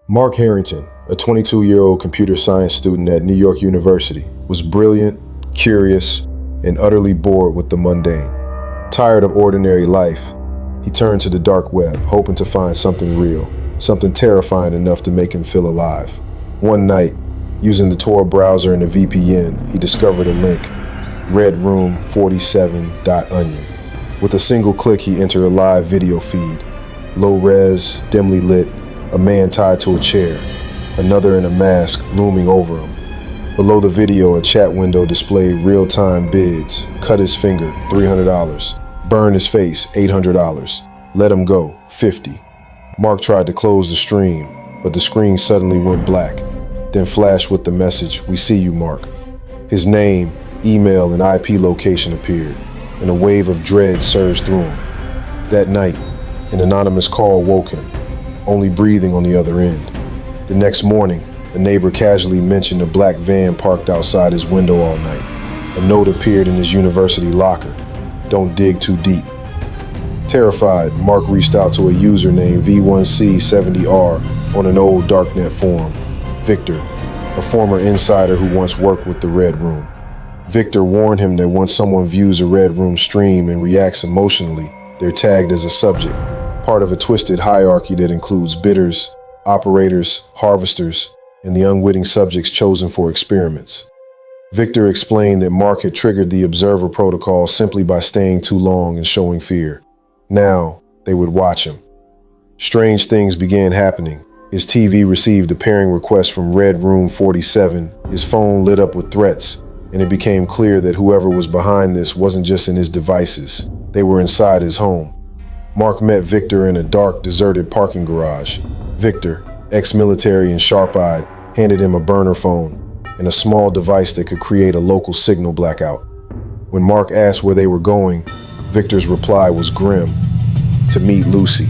Mark Harrington, a 22-year-old computer science student at New York University, was brilliant, curious, and utterly bored with the mundane. Tired of ordinary life, he turned to the dark web, hoping to find something real, something terrifying enough to make him feel alive. One night, using the Tor browser and a VPN, he discovered a link, redroom47.onion. With a single click, he entered a live video feed, low-res, dimly lit, a man tied to a chair, another in a mask looming over him. Below the video, a chat window displayed real-time bids. Cut his finger, $300. Burn his face, $800. Let him go, $50. Mark tried to close the stream, but the screen suddenly went black, then flashed with the message, "We see you, Mark." His name, email, and IP location appeared, and a wave of dread surged through him. That night, an anonymous call woke him, only breathing on the other end. The next morning, a neighbor casually mentioned a black van parked outside his window all night. A note appeared in his university locker, "Don't dig too deep." Terrified, Mark reached out to a user named V1C70R on an old darknet forum. Victor, a former insider who once worked with the Red Room. Victor warned him that once someone views a Red Room stream and reacts emotionally, they're tagged as a subject, part of a twisted hierarchy that includes bidders, operators, harvesters, and the unwitting subjects chosen for experiments. Victor explained that Mark had triggered the observer protocol simply by staying too long and showing fear. Now, they would watch him. Strange things began happening. His TV received a pairing request from Red Room 47, his phone lit up with threats, and it became clear that whoever was behind this wasn't just in his devices, they were inside his home. Mark met Victor in a dark, deserted parking garage. Victor, ex-military and sharp-eyed, handed him a burner phone and a small device that could create a local signal blackout. When Mark asked where they were going, Victor's reply was grim: "To meet Lucy.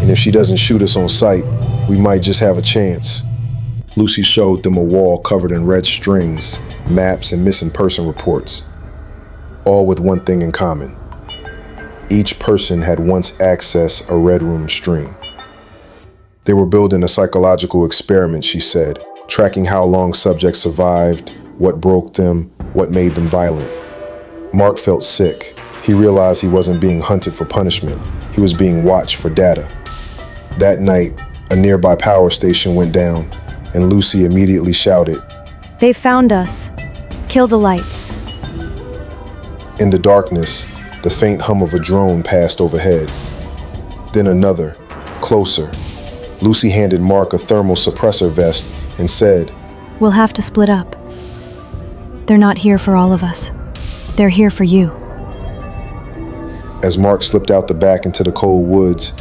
And if she doesn't shoot us on sight, we might just have a chance." Lucy showed them a wall covered in red strings, maps, and missing person reports, all with one thing in common. Each person had once accessed a Red Room stream. They were building a psychological experiment, she said, tracking how long subjects survived, what broke them, what made them violent. Mark felt sick. He realized he wasn't being hunted for punishment. He was being watched for data. That night, a nearby power station went down, and Lucy immediately shouted, "They found us. Kill the lights." In the darkness, the faint hum of a drone passed overhead. Then another, closer. Lucy handed Mark a thermal suppressor vest and said, "We'll have to split up. They're not here for all of us. They're here for you." As Mark slipped out the back into the cold woods,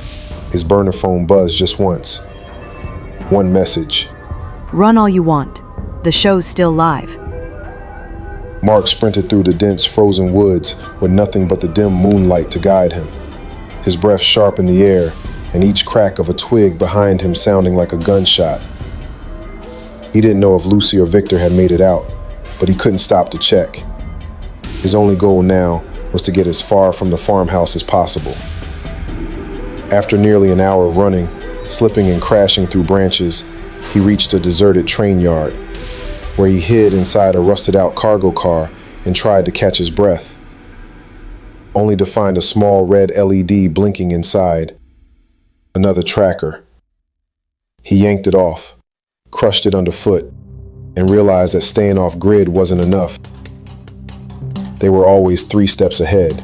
his burner phone buzzed just once. One message. "Run all you want. The show's still live." Mark sprinted through the dense, frozen woods with nothing but the dim moonlight to guide him. His breath sharp in the air, and each crack of a twig behind him sounding like a gunshot. He didn't know if Lucy or Victor had made it out, but he couldn't stop to check. His only goal now was to get as far from the farmhouse as possible. After nearly an hour of running, slipping and crashing through branches, he reached a deserted train yard, where he hid inside a rusted-out cargo car and tried to catch his breath, only to find a small red LED blinking inside. Another tracker. He yanked it off, crushed it underfoot, and realized that staying off grid wasn't enough. They were always 3 steps ahead.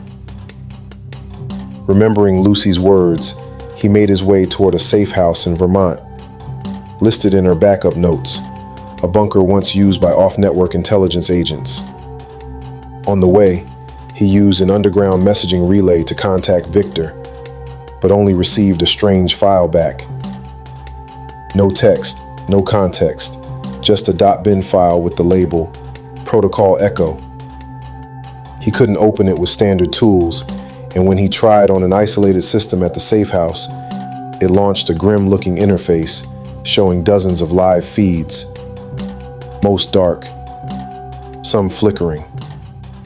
Remembering Lucy's words, he made his way toward a safe house in Vermont, listed in her backup notes, a bunker once used by off-network intelligence agents. On the way, he used an underground messaging relay to contact Victor, but only received a strange file back. No text, no context, just a .bin file with the label, Protocol Echo. He couldn't open it with standard tools, and when he tried on an isolated system at the safe house, it launched a grim-looking interface showing dozens of live feeds, most dark, some flickering,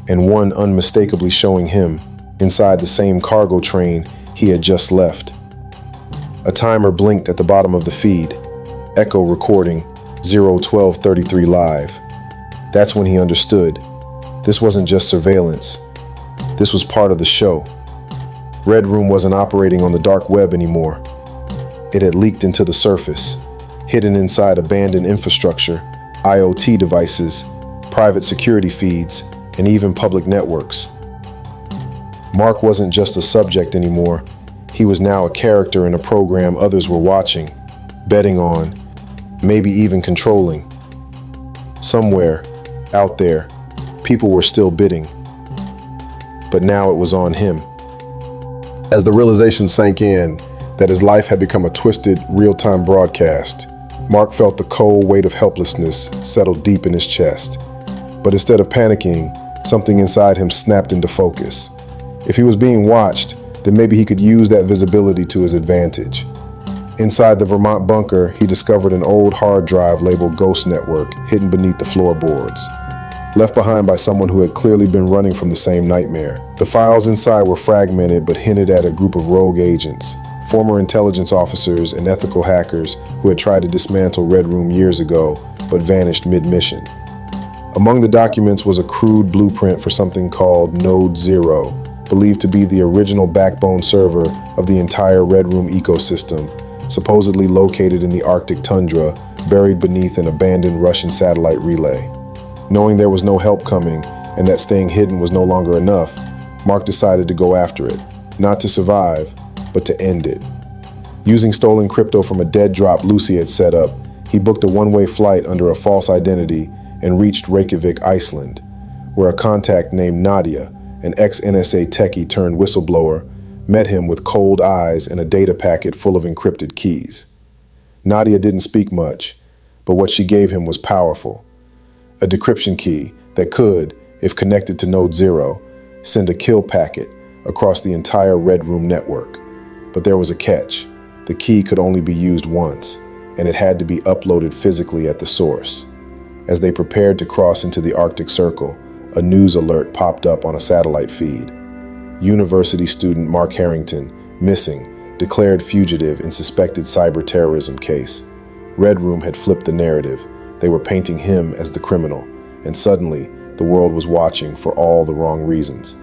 and one unmistakably showing him inside the same cargo train he had just left. A timer blinked at the bottom of the feed. Echo recording 01233 live. That's when he understood. This wasn't just surveillance. This was part of the show. Red Room wasn't operating on the dark web anymore. It had leaked into the surface, hidden inside abandoned infrastructure, IoT devices, private security feeds, and even public networks. Mark wasn't just a subject anymore. He was now a character in a program others were watching, betting on, maybe even controlling. Somewhere, out there, people were still bidding. But now it was on him. As the realization sank in that his life had become a twisted, real-time broadcast, Mark felt the cold weight of helplessness settle deep in his chest. But instead of panicking, something inside him snapped into focus. If he was being watched, then maybe he could use that visibility to his advantage. Inside the Vermont bunker, he discovered an old hard drive labeled Ghost Network hidden beneath the floorboards, left behind by someone who had clearly been running from the same nightmare. The files inside were fragmented but hinted at a group of rogue agents, former intelligence officers and ethical hackers who had tried to dismantle Red Room years ago but vanished mid-mission. Among the documents was a crude blueprint for something called Node Zero, believed to be the original backbone server of the entire Red Room ecosystem, supposedly located in the Arctic tundra, buried beneath an abandoned Russian satellite relay. Knowing there was no help coming and that staying hidden was no longer enough, Mark decided to go after it, not to survive, but to end it. Using stolen crypto from a dead drop Lucy had set up, he booked a one-way flight under a false identity and reached Reykjavik, Iceland, where a contact named Nadia, an ex-NSA techie turned whistleblower, met him with cold eyes and a data packet full of encrypted keys. Nadia didn't speak much, but what she gave him was powerful. A decryption key that could, if connected to Node Zero, send a kill packet across the entire Red Room network. But there was a catch. The key could only be used once, and it had to be uploaded physically at the source. As they prepared to cross into the Arctic Circle, a news alert popped up on a satellite feed. University student Mark Harrington, missing, declared fugitive in suspected cyber terrorism case. Red Room had flipped the narrative. They were painting him as the criminal, and suddenly, the world was watching for all the wrong reasons.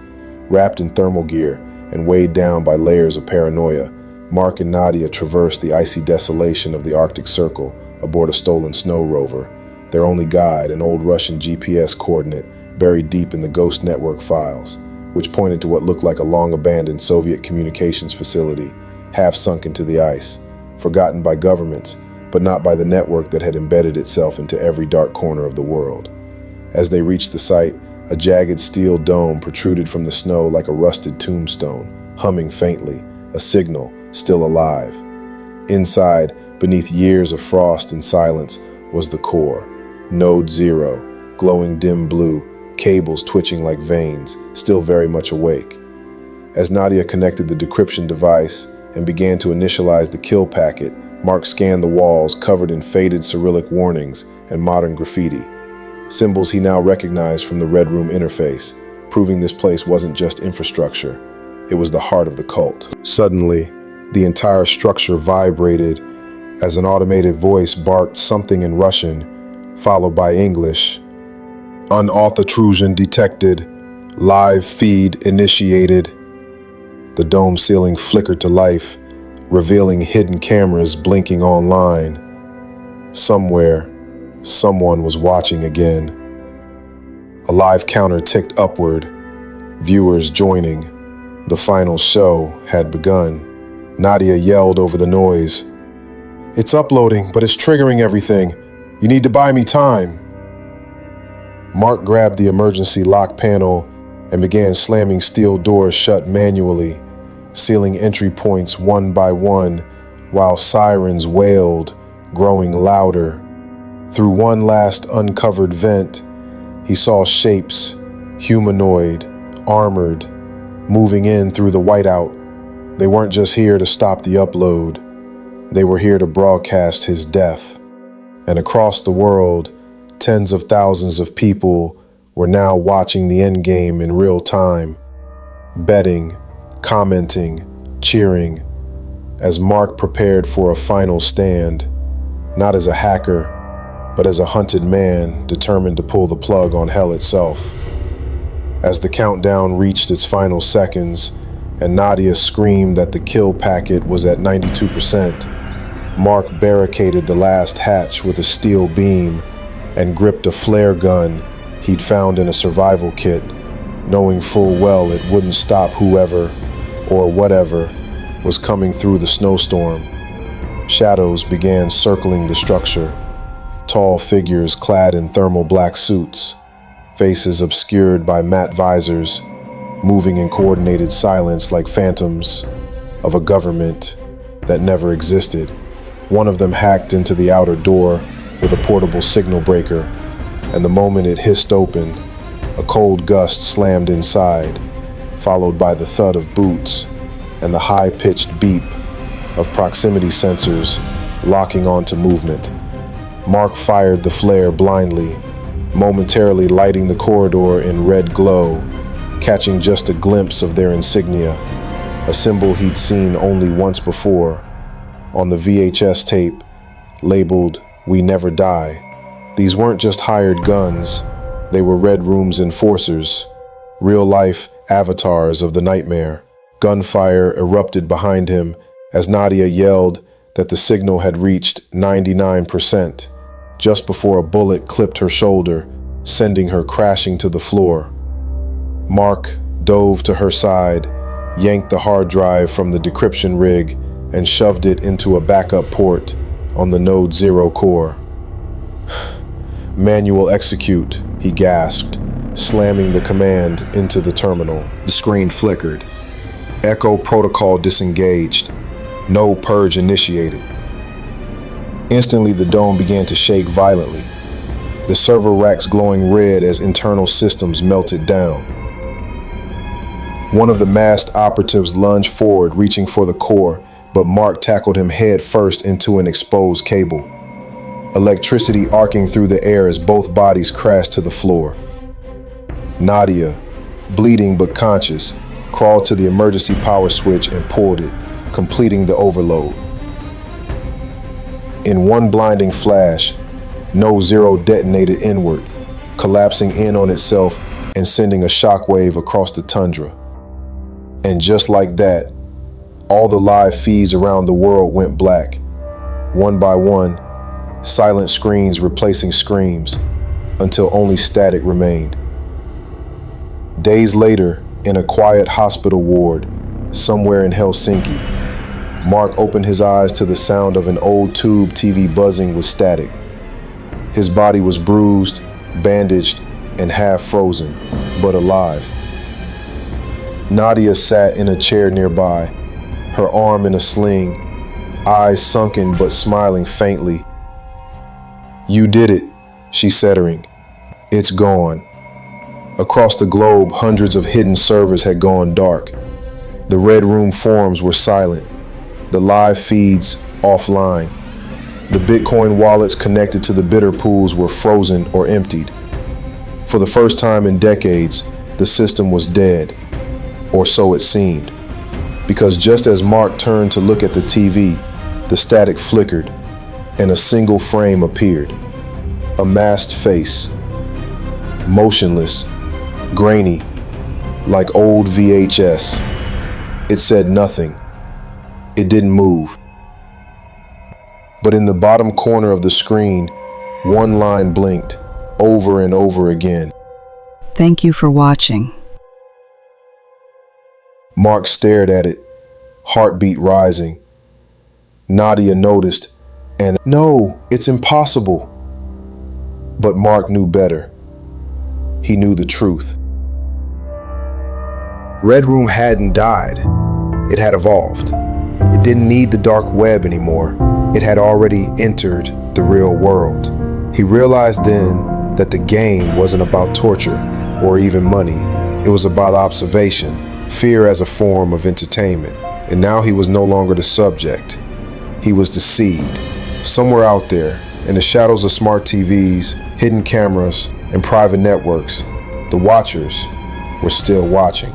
Wrapped in thermal gear and weighed down by layers of paranoia, Mark and Nadia traversed the icy desolation of the Arctic Circle aboard a stolen snow rover, their only guide an old Russian GPS coordinate buried deep in the Ghost Network files, which pointed to what looked like a long-abandoned Soviet communications facility, half sunk into the ice, forgotten by governments, but not by the network that had embedded itself into every dark corner of the world. As they reached the site, a jagged steel dome protruded from the snow like a rusted tombstone, humming faintly, a signal still alive. Inside, beneath years of frost and silence, was the core, Node Zero, glowing dim blue, cables twitching like veins, still very much awake. As Nadia connected the decryption device and began to initialize the kill packet, Mark scanned the walls covered in faded Cyrillic warnings and modern graffiti, symbols he now recognized from the Red Room interface, proving this place wasn't just infrastructure, it was the heart of the cult. Suddenly, the entire structure vibrated as an automated voice barked something in Russian, followed by English. Unauthorized intrusion detected. Live feed initiated. The dome ceiling flickered to life, revealing hidden cameras blinking online. Somewhere, someone was watching again. A live counter ticked upward, viewers joining. The final show had begun. Nadia yelled over the noise. "It's uploading, but it's triggering everything. You need to buy me time." Mark grabbed the emergency lock panel and began slamming steel doors shut manually, sealing entry points one by one while sirens wailed, growing louder. Through one last uncovered vent, he saw shapes, humanoid, armored, moving in through the whiteout. They weren't just here to stop the upload. They were here to broadcast his death. And across the world, tens of thousands of people were now watching the endgame in real time, betting, commenting, cheering, as Mark prepared for a final stand. not as a hacker, but as a hunted man determined to pull the plug on hell itself. As the countdown reached its final seconds and Nadia screamed that the kill packet was at 92%, Mark barricaded the last hatch with a steel beam and gripped a flare gun he'd found in a survival kit, knowing full well it wouldn't stop whoever or whatever was coming through the snowstorm. Shadows began circling the structure, tall figures clad in thermal black suits, faces obscured by matte visors, moving in coordinated silence like phantoms of a government that never existed. One of them hacked into the outer door with a portable signal breaker, and the moment it hissed open, a cold gust slammed inside, followed by the thud of boots and the high-pitched beep of proximity sensors locking onto movement. Mark fired the flare blindly, momentarily lighting the corridor in red glow, catching just a glimpse of their insignia, a symbol he'd seen only once before, on the VHS tape, labeled "We Never Die." These weren't just hired guns, they were Red Room's enforcers, real-life avatars of the nightmare. Gunfire erupted behind him as Nadia yelled that the signal had reached 99%, just before a bullet clipped her shoulder, sending her crashing to the floor. Mark dove to her side, yanked the hard drive from the decryption rig, and shoved it into a backup port on the Node 0 core. "Manual execute," he gasped, slamming the command into the terminal. The screen flickered. Echo protocol disengaged. No purge initiated. Instantly, the dome began to shake violently, the server racks glowing red as internal systems melted down. One of the masked operatives lunged forward, reaching for the core, but Mark tackled him head first into an exposed cable. Electricity arcing through the air as both bodies crashed to the floor. Nadia, bleeding but conscious, crawled to the emergency power switch and pulled it, completing the overload. In one blinding flash, Node 0 detonated inward, collapsing in on itself and sending a shockwave across the tundra. And just like that, all the live feeds around the world went black. One by one, silent screens replacing screams, until only static remained. Days later, in a quiet hospital ward, somewhere in Helsinki, Mark opened his eyes to the sound of an old tube TV buzzing with static. His body was bruised, bandaged, and half frozen, but alive. Nadia sat in a chair nearby, her arm in a sling, eyes sunken but smiling faintly. "You did it," she said. "It's gone." Across the globe, hundreds of hidden servers had gone dark. The Red Room forums were silent, the live feeds offline. The Bitcoin wallets connected to the bidder pools were frozen or emptied. For the first time in decades, the system was dead, or so it seemed. Because just as Mark turned to look at the TV, the static flickered, and a single frame appeared. A masked face, motionless, grainy, like old VHS. It said nothing. It didn't move. But in the bottom corner of the screen, one line blinked, over and over again. Thank you for watching. Mark stared at it, heartbeat rising. Nadia noticed, and "No, it's impossible." But Mark knew better. He knew the truth. Red Room hadn't died. It had evolved. It didn't need the dark web anymore. It had already entered the real world. He realized then that the game wasn't about torture or even money. It was about observation, fear as a form of entertainment. And now he was no longer the subject. He was the seed. Somewhere out there, in the shadows of smart TVs, hidden cameras, and private networks, the watchers were still watching.